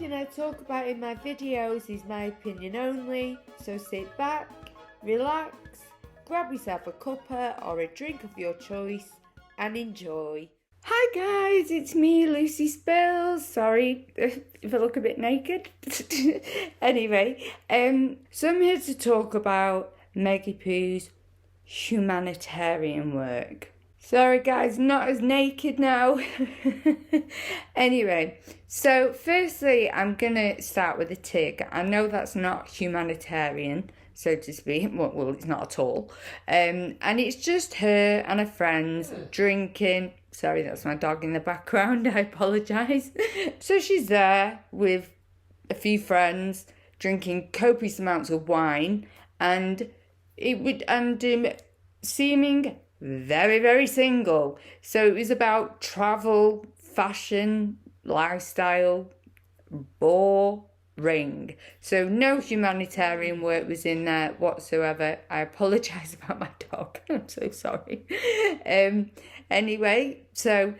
Everything I talk about in my videos is my opinion only, so sit back, relax, grab yourself a cuppa or a drink of your choice and enjoy. Hi guys, it's me, Lucie Spills. Sorry if I look a bit naked. Anyway, so I'm here to talk about Maggie Poo's humanitarian work. Sorry guys, not as naked now. Anyway, so firstly I'm gonna start with a tig. I know that's not humanitarian, so to speak. Well, it's not at all. And it's just her and her friends drinking. Sorry, that's my dog in the background. I apologise. So she's there with a few friends drinking copious amounts of wine, and seeming very, very single. So it was about travel, fashion, lifestyle, boring. So no humanitarian work was in there whatsoever. I apologise about my dog. I'm so sorry. Anyway, so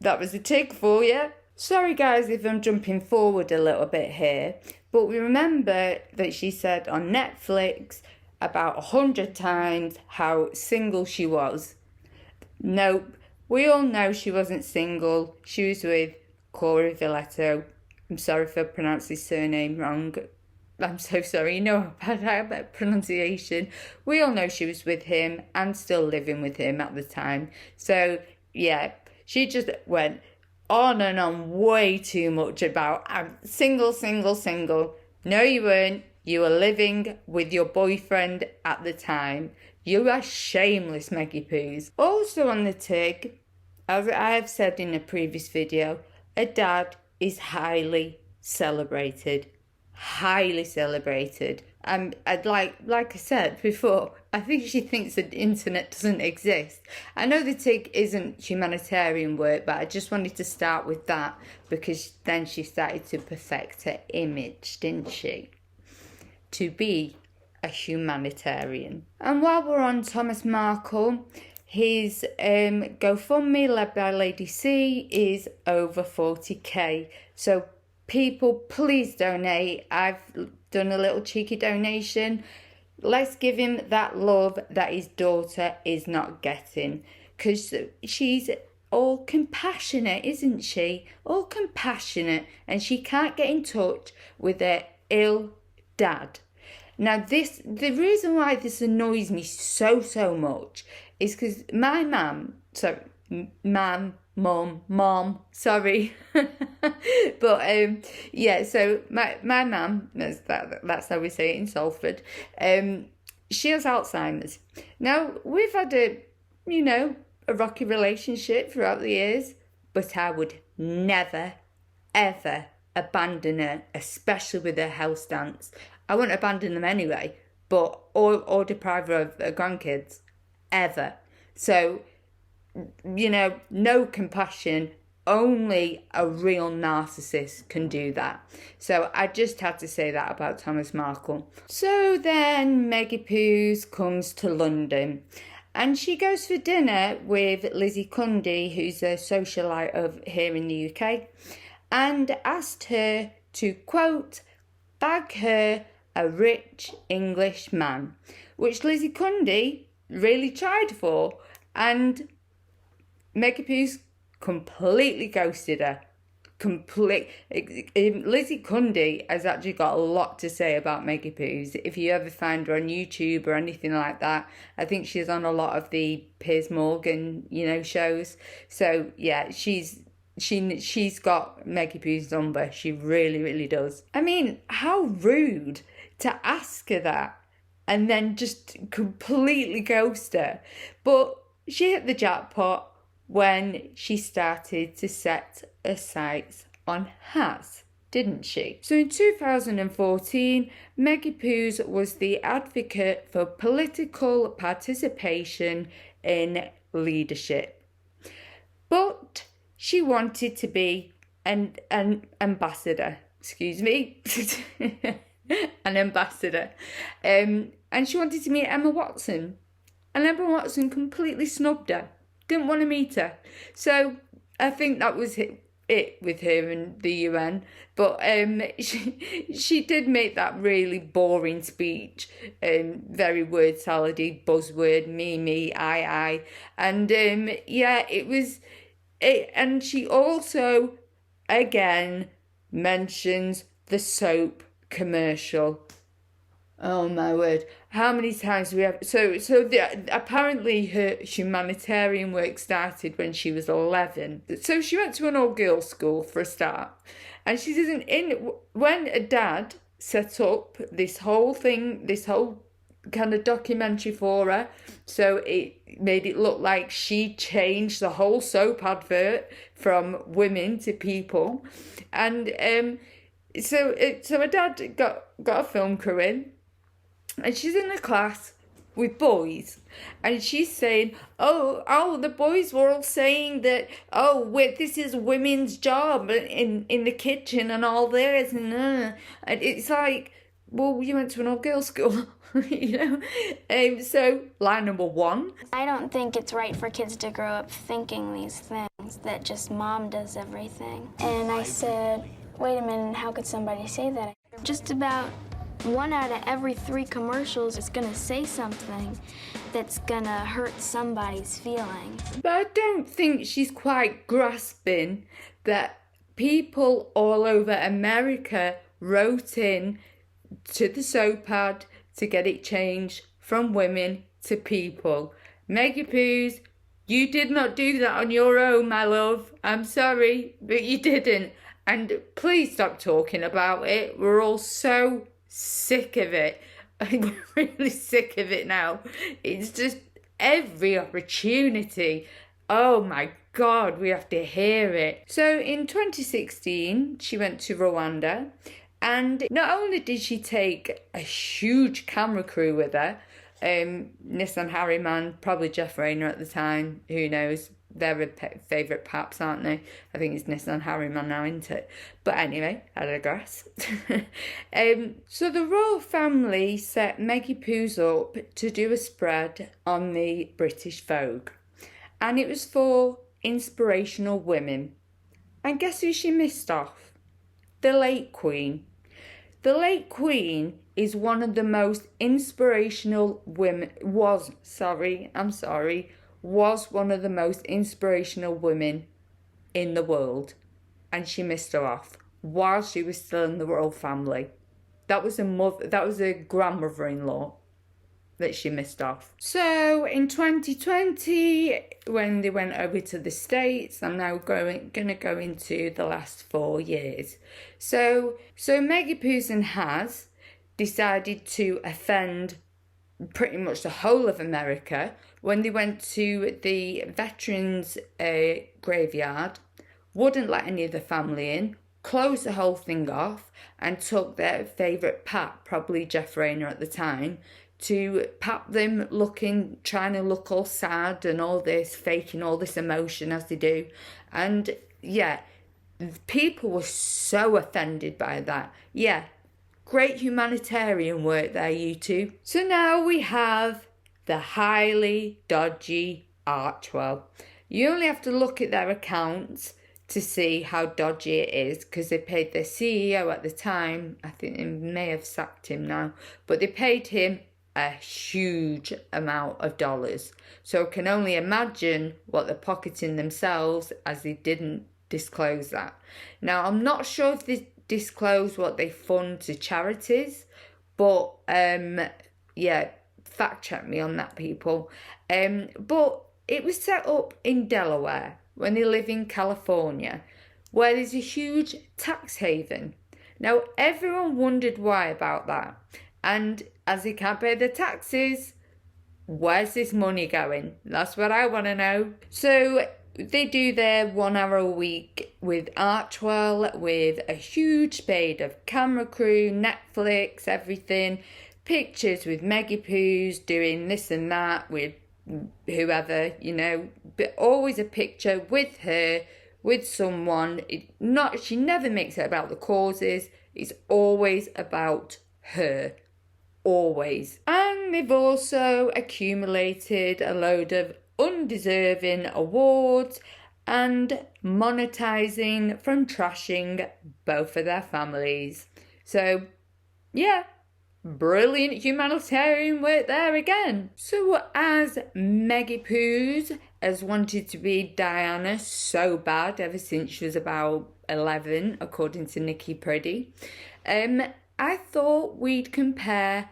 that was a tick for you. Sorry guys if I'm jumping forward a little bit here, but we remember that she said on Netflix about 100 times how single she was. Nope, we all know she wasn't single. She was with Corey Villetto. I'm sorry if I pronounced his surname wrong. I'm so sorry, you know how bad I am at pronunciation. We all know she was with him and still living with him at the time. So yeah, she just went on and on way too much about I'm single. No, you weren't. You were living with your boyfriend at the time. You are shameless, Maggie Poos. Also on the tig, as I have said in a previous video, a dad is highly celebrated. Highly celebrated. I'd like I said before, I think she thinks the internet doesn't exist. I know the tig isn't humanitarian work, but I just wanted to start with that because then she started to perfect her image, didn't she? To be a humanitarian. And while we're on Thomas Markle, his GoFundMe led by Lady C is over 40k. So people, please donate. I've done a little cheeky donation. Let's give him that love that his daughter is not getting, because she's all compassionate, isn't she? All compassionate, and she can't get in touch with her ill dad. Now the reason why this annoys me so much is because my mum, sorry, mom, sorry. But yeah, so my mum, that's how we say it in Salford, she has Alzheimer's. Now we've had a rocky relationship throughout the years, but I would never ever abandon her, especially with her health stance. I wouldn't abandon them anyway, but or deprive her of her grandkids, ever. So, no compassion. Only a real narcissist can do that. So I just had to say that about Thomas Markle. So then Maggie Poos comes to London, and she goes for dinner with Lizzie Cundy, who's a socialite here in the UK, and asked her to, quote, bag her a rich English man, which Lizzie Cundy really tried for, and Maggie Poos completely ghosted her. Lizzie Cundy has actually got a lot to say about Maggie Poos. If you ever find her on YouTube or anything like that, I think she's on a lot of the Piers Morgan, shows. So yeah, she's got Maggie Poo's number. She really does. I mean, how rude to ask her that and then just completely ghost her. But she hit the jackpot when she started to set her sights on Has, didn't she? So in 2014, Maggie Poos was the advocate for political participation in leadership. But she wanted to be an ambassador. Excuse me. An ambassador. And she wanted to meet Emma Watson. And Emma Watson completely snubbed her. Didn't want to meet her. So I think that was it with her and the UN. But she did make that really boring speech, very word salady, buzzword, me, I. And yeah, it was it. And she also, again, mentions the soap commercial. Oh my word! How many times we have? Apparently her humanitarian work started when she was 11. So she went to an all-girls school for a start, and she doesn't when a dad set up this whole thing, this whole kind of documentary for her. So it made it look like she changed the whole soap advert from women to people, and so her dad got a film crew in. And she's in a class with boys, and she's saying, oh, the boys were all saying that, this is women's job in the kitchen and all this, and it's like, well, you went to an all-girls school, you know? So, line number one. I don't think it's right for kids to grow up thinking these things, that just mom does everything. And I said, wait a minute, how could somebody say that? Just about 1 out of every 3 commercials is gonna say something that's gonna hurt somebody's feelings. But I don't think she's quite grasping that people all over America wrote in to the soap ad to get it changed from women to people. Maggie Poos, you did not do that on your own, my love. I'm sorry, but you didn't. And please stop talking about it. We're all so sick of it. I'm really sick of it now. It's just every opportunity. Oh my God, we have to hear it. So in 2016, she went to Rwanda, and not only did she take a huge camera crew with her, Nissan Harriman, probably Jeff Rayner at the time, who knows, they're her favourite paps, aren't they? I think it's Nissan Harriman now, isn't it? But anyway, I digress. So the royal family set Maggie Poos up to do a spread on the British Vogue, and it was for inspirational women. And guess who she missed off? The late Queen. The late Queen is one of the most inspirational women, was one of the most inspirational women in the world. And she missed her off while she was still in the royal family. That was a grandmother-in-law that she missed off. So in 2020, when they went over to the States, I'm now going to go into the last 4 years. So Maggie Poos has decided to offend pretty much the whole of America when they went to the veterans graveyard, wouldn't let any of the family in, closed the whole thing off, and took their favourite pap, probably Jeff Rayner at the time, to pap them trying to look all sad and all this, faking all this emotion as they do. And yeah, people were so offended by that. Yeah, great humanitarian work there, you two. So now we have the highly dodgy Archewell. You only have to look at their accounts to see how dodgy it is, because they paid their CEO at the time, I think they may have sacked him now, but they paid him a huge amount of dollars. So I can only imagine what they're pocketing themselves, as they didn't disclose that. Now, I'm not sure if they disclose what they fund to charities, but yeah, fact check me on that, people. But it was set up in Delaware when they live in California, where there's a huge tax haven. Now, everyone wondered why about that. And as they can't pay their taxes, where's this money going? That's what I want to know. So they do their 1 hour a week with Archewell, with a huge spade of camera crew, Netflix, everything, pictures with Maggie Poos doing this and that with whoever, you know, but always a picture with her, with someone. She never makes it about the causes. It's always about her. Always. And they've also accumulated a load of undeserving awards, and monetizing from trashing both of their families. So, yeah, brilliant humanitarian work there again. So as Meggie Poos has wanted to be Diana so bad ever since she was about 11, according to Nikki Priddy, I thought we'd compare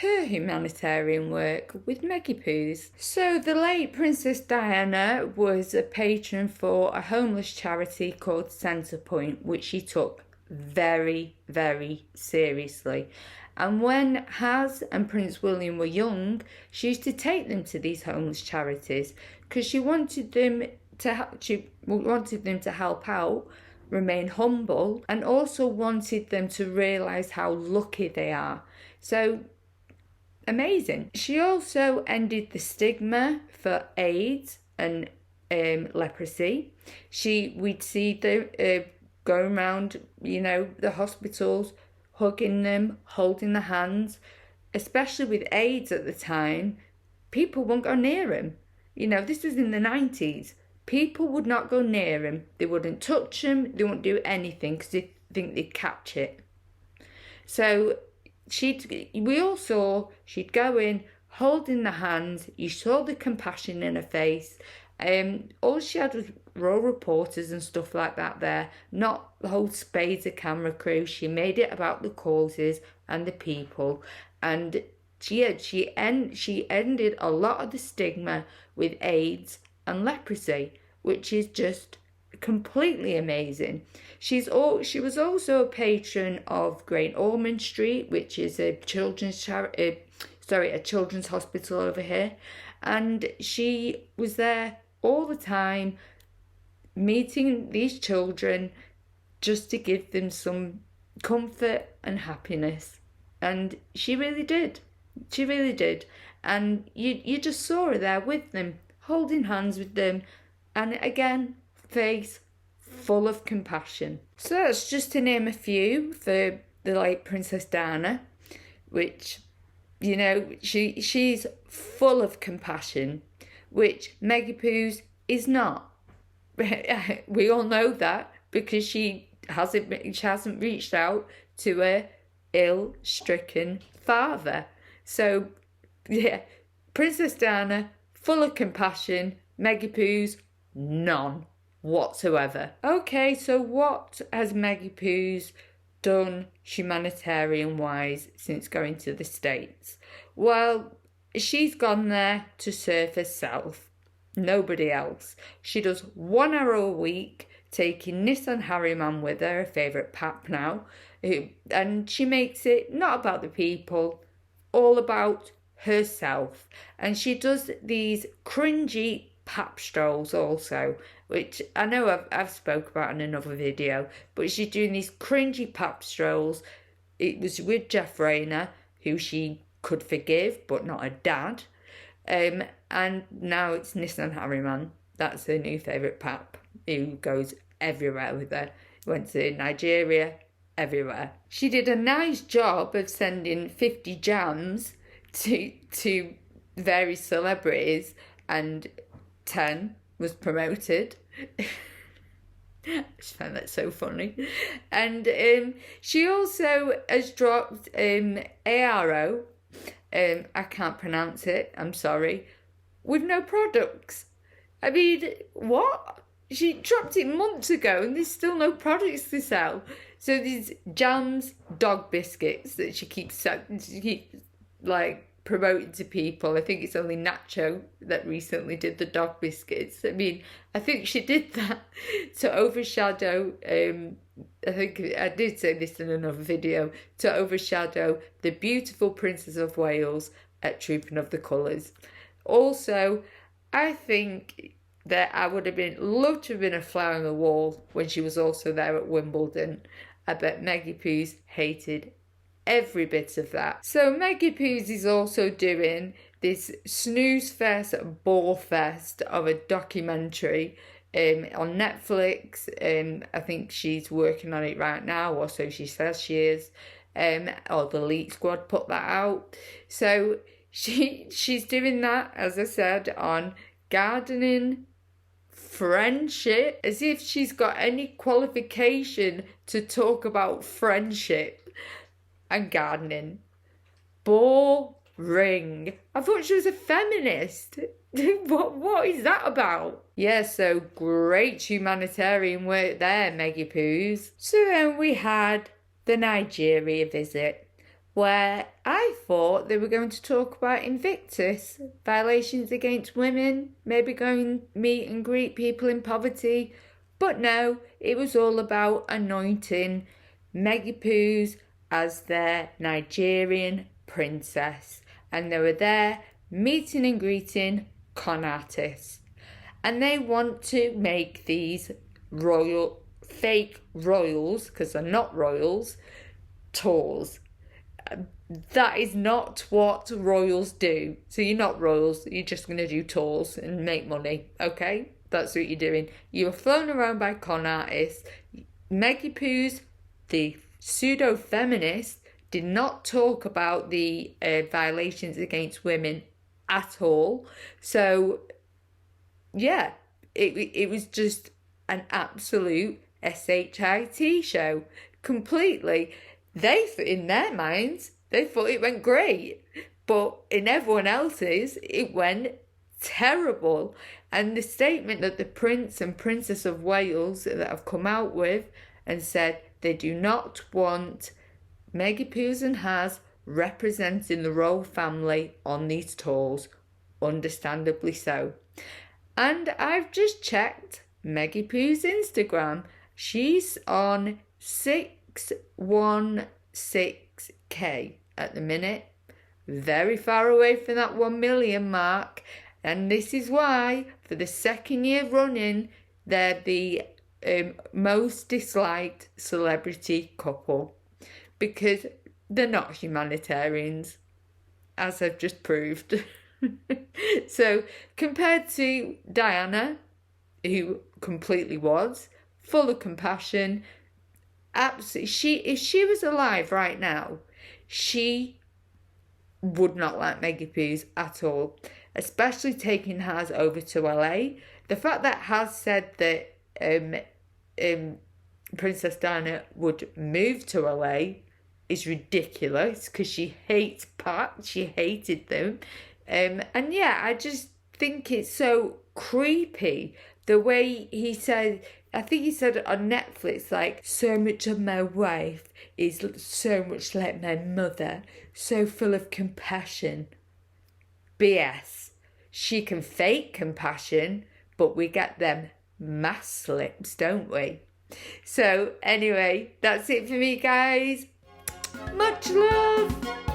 her humanitarian work with Meggie Poos. So the late Princess Diana was a patron for a homeless charity called Centrepoint, which she took very, very seriously. And when Haz and Prince William were young, she used to take them to these homeless charities because she wanted them to help out, remain humble, and also wanted them to realise how lucky they are. So amazing. She also ended the stigma for AIDS and leprosy. We'd see them going around, the hospitals, hugging them, holding their hands. Especially with AIDS at the time, people wouldn't go near him. This was in the 90s. People would not go near him. They wouldn't touch him. They wouldn't do anything because they think they'd catch it. So she'd go in, holding the hands. You saw the compassion in her face. All she had was raw reporters and stuff like that there, not the whole spades of camera crew. She made it about the causes and the people, and she ended a lot of the stigma with AIDS and leprosy, which is just completely amazing. She was also a patron of Great Ormond Street, which is a children's hospital over here, and she was there all the time meeting these children just to give them some comfort and happiness. And she really did. And you just saw her there with them, holding hands with them, and again, face full of compassion. So that's just to name a few for the late Princess Diana, which, she's full of compassion, which Meggie Poos is not. We all know that because she hasn't reached out to her ill-stricken father. So, yeah, Princess Diana, full of compassion. Meggie Poos, none whatsoever. Okay, so what has Meggie Poos done humanitarian-wise since going to the States? Well, she's gone there to serve herself, nobody else. She does 1 hour a week, taking Nissan Harriman with her favourite pap now, and she makes it not about the people, all about herself. And she does these cringy pap strolls also, which I know I've spoke about in another video, but she's doing these cringy pap strolls. It was with Jeff Rayner, who she could forgive, but not a dad. And now it's Nissan Harriman. That's her new favourite pap, who goes everywhere with her. Went to Nigeria, everywhere. She did a nice job of sending 50 jams to various celebrities, and 10 was promoted. I just found that so funny. And she also has dropped ARO, I can't pronounce it, I'm sorry, with no products. I mean, what? She dropped it months ago and there's still no products to sell. So these jams, dog biscuits that she keeps promoting to people. I think it's only Nacho that recently did the dog biscuits. I mean, I think she did that to overshadow, I think I did say this in another video, to overshadow the beautiful Princess of Wales at Trooping of the Colours. Also, I think that I would have loved to have been a fly on the wall when she was also there at Wimbledon. I bet Meggie Poos hated every bit of that. So Meggie Poos is also doing this snooze fest, bore fest of a documentary on Netflix. I think she's working on it right now, or so she says she is. Or the Elite Squad put that out. So she's doing that, as I said, on gardening, friendship, as if she's got any qualification to talk about friendship and gardening. Boring. I thought she was a feminist. What is that about? Yeah, so great humanitarian work there, Meggy Poos. So then we had the Nigeria visit, where I thought they were going to talk about Invictus, violations against women, maybe going meet and greet people in poverty. But no, it was all about anointing Meggy Poos as their Nigerian princess. And they were there meeting and greeting con artists. And they want to make these fake royals, because they're not royals, tours. That is not what royals do. So you're not royals, you're just going to do tours and make money, okay? That's what you're doing. You were flown around by con artists. Meggy Poos, the pseudo-feminist, did not talk about the violations against women at all. So, yeah, it was just an absolute SHIT show. Completely. In their minds, they thought it went great. But in everyone else's, it went terrible. And the statement that the Prince and Princess of Wales that have come out with and said they do not want Meggy Poos and Haz representing the royal family on these tours, understandably so. And I've just checked Meggy Poos' Instagram. She's on 616k at the minute, very far away from that 1 million mark. And this is why, for the second year running, they're the most disliked celebrity couple, because they're not humanitarians, as I've just proved. So compared to Diana, who completely was, full of compassion, absolutely, if she was alive right now, she would not like Meggy Poos at all, especially taking Haz over to LA. The fact that Haz said that Princess Diana would move to LA is ridiculous, because she hates Pat, she hated them. And yeah, I just think it's so creepy the way he said, I think he said on Netflix, like, so much of my wife is so much like my mother, so full of compassion. BS. She can fake compassion, but we get them mass slips, don't we? So anyway, that's it for me, guys. Much love.